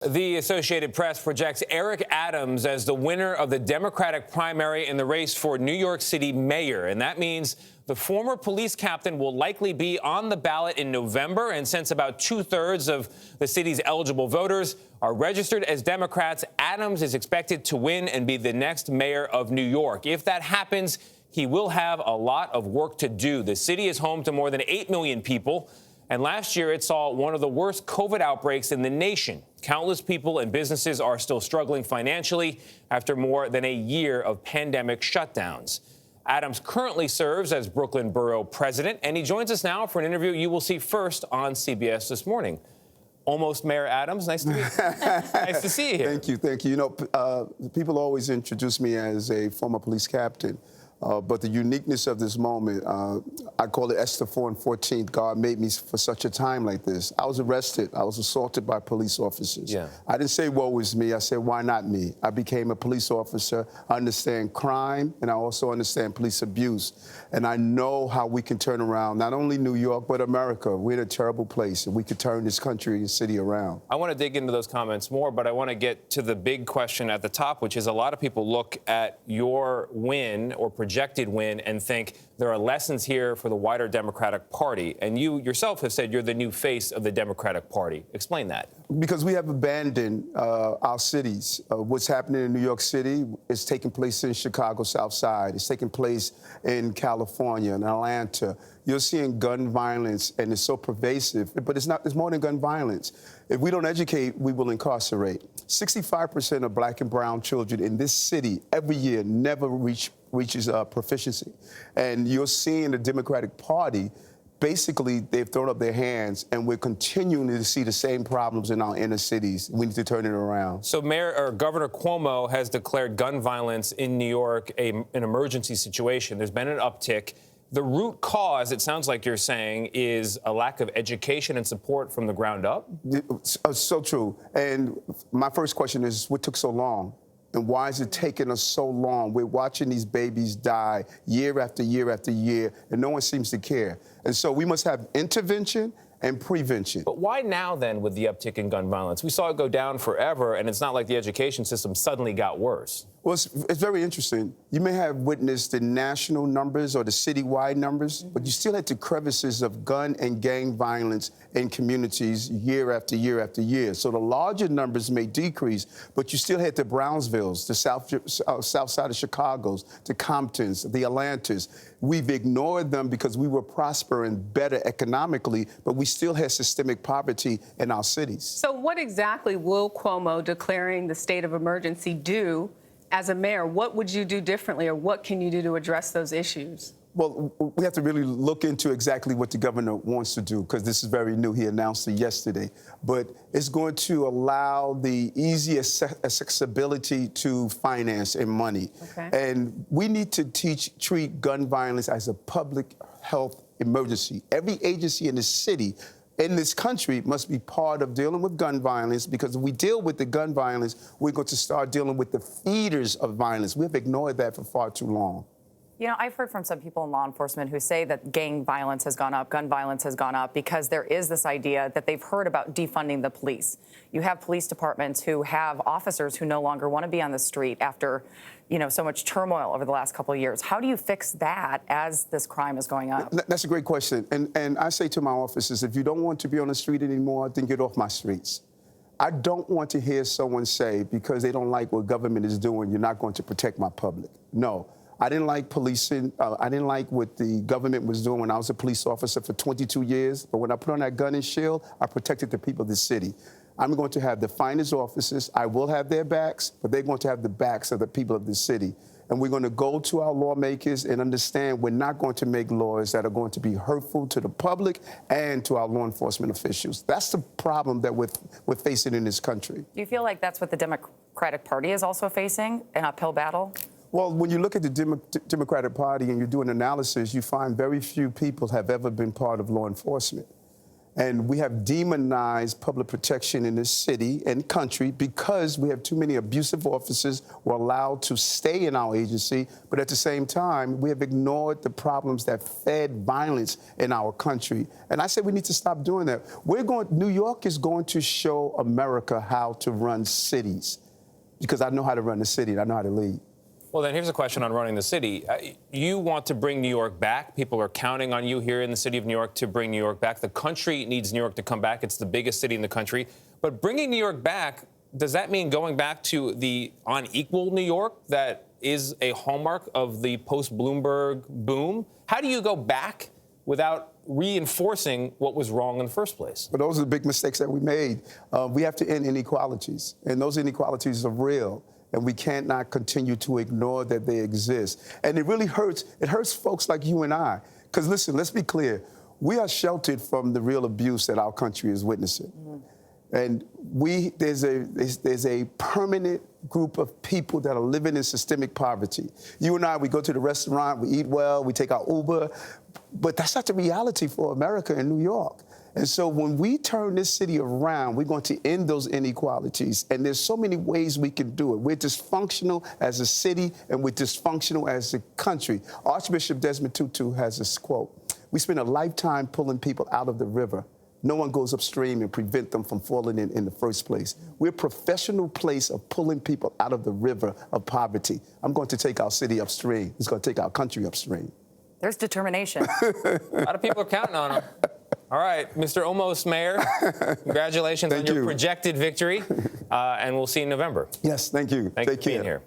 The Associated Press projects Eric Adams as the winner of the Democratic primary in the race for New York City mayor. And that means the former police captain will likely be on the ballot in November. And since about 2/3 of the city's eligible voters are registered as Democrats, Adams is expected to win and be the next mayor of New York. If that happens, he will have a lot of work to do. The city is home to more than 8 million people. And last year, it saw one of the worst COVID outbreaks in the nation. Countless people and businesses are still struggling financially after more than a year of pandemic shutdowns. Adams currently serves as Brooklyn Borough president, and he joins us now for an interview you will see first on CBS This Morning. Almost Mayor Adams, nice to meet you. Nice to see you here. Thank you, thank you. You know, people always introduce me as a former police captain. But the uniqueness of this moment, I call it Esther 4 and 14. God made me for such a time like this. I was arrested. I was assaulted by police officers. Yeah. I didn't say, woe is me. I said, why not me? I became a police officer. I understand crime, and I also understand police abuse. And I know how we can turn around not only New York, but America. We're in a terrible place, and we could turn this country and city around. I want to dig into those comments more, but I want to get to the big question at the top, which is a lot of people look at your win or projected win and think there are lessons here for the wider Democratic Party. And you yourself have said you're the new face of the Democratic Party. Explain that. Because we have abandoned our cities. What's happening in New York City is taking place in Chicago South Side. It's taking place in California and Atlanta. You're seeing gun violence, and it's so pervasive. But it's more than gun violence. If we don't educate, we will incarcerate. 65% of black and brown children in this city every year never reaches proficiency. And you're seeing the Democratic Party, basically, they've thrown up their hands, and we're continuing to see the same problems in our inner cities. We need to turn it around. So Governor Cuomo has declared gun violence in New York an emergency situation. There's been an uptick. The root cause, it sounds like you're saying, is a lack of education and support from the ground up? So true. And my first question is, what took so long? And why is it taking us so long? We're watching these babies die year after year after year, and no one seems to care. And so we must have intervention and prevention. But why now, then, with the uptick in gun violence? We saw it go down forever, and it's not like the education system suddenly got worse. Well, it's very interesting. You may have witnessed the national numbers or the citywide numbers, but you still had the crevices of gun and gang violence in communities year after year after year. So the larger numbers may decrease, but you still had the Brownsvilles, the south side of Chicago's, the Comptons, the Atlantas. We've ignored them because we were prospering better economically, but we still had systemic poverty in our cities. So what exactly will Cuomo declaring the state of emergency do as a mayor? What would you do differently, or what can you do to address those issues? Well, we have to really look into exactly what the governor wants to do, because this is very new. He announced it yesterday. But it's going to allow the easy accessibility to finance and money. Okay. And we need to treat gun violence as a public health emergency. Every agency in the city, in this country, must be part of dealing with gun violence, because if we deal with the gun violence, we're going to start dealing with the feeders of violence. We've ignored that for far too long. You know, I've heard from some people in law enforcement who say that gang violence has gone up, gun violence has gone up, because there is this idea that they've heard about defunding the police. You have police departments who have officers who no longer want to be on the street after, you know, so much turmoil over the last couple of years. How do you fix that as this crime is going up? That's a great question. And I say to my officers, if you don't want to be on the street anymore, then get off my streets. I don't want to hear someone say, because they don't like what government is doing, you're not going to protect my public. No. I didn't like policing. I didn't like what the government was doing when I was a police officer for 22 years. But when I put on that gun and shield, I protected the people of the city. I'm going to have the finest officers. I will have their backs, but they're going to have the backs of the people of the city. And we're going to go to our lawmakers and understand we're not going to make laws that are going to be hurtful to the public and to our law enforcement officials. That's the problem that we're facing in this country. Do you feel like that's what the Democratic Party is also facing, an uphill battle? Well, when you look at the Democratic Party and you do an analysis, you find very few people have ever been part of law enforcement. And we have demonized public protection in this city and country because we have too many abusive officers who are allowed to stay in our agency. But at the same time, we have ignored the problems that fed violence in our country. And I said we need to stop doing that. New York is going to show America how to run cities because I know how to run the city and I know how to lead. Well, then here's a question on running the city. You want to bring New York back. People are counting on you here in the city of New York to bring New York back. The country needs New York to come back. It's the biggest city in the country. But bringing New York back, does that mean going back to the unequal New York that is a hallmark of the post-Bloomberg boom? How do you go back without reinforcing what was wrong in the first place? But those are the big mistakes that we made. We have to end inequalities, and those inequalities are real. And we cannot continue to ignore that they exist. And it really hurts. It hurts folks like you and I. Because listen, let's be clear. We are sheltered from the real abuse that our country is witnessing. And there's a permanent group of people that are living in systemic poverty. You and I, we go to the restaurant, we eat well, we take our Uber. But that's not the reality for America and New York. And so when we turn this city around, we're going to end those inequalities. And there's so many ways we can do it. We're dysfunctional as a city, and we're dysfunctional as a country. Archbishop Desmond Tutu has this quote: "We spend a lifetime pulling people out of the river. No one goes upstream and prevent them from falling in the first place. We're a professional place of pulling people out of the river of poverty. I'm going to take our city upstream. It's going to take our country upstream." There's determination. A lot of people are counting on him. All right, Mr. Almost Mayor, congratulations on your projected victory, and we'll see you in November. Yes, thank you. Thanks for being here.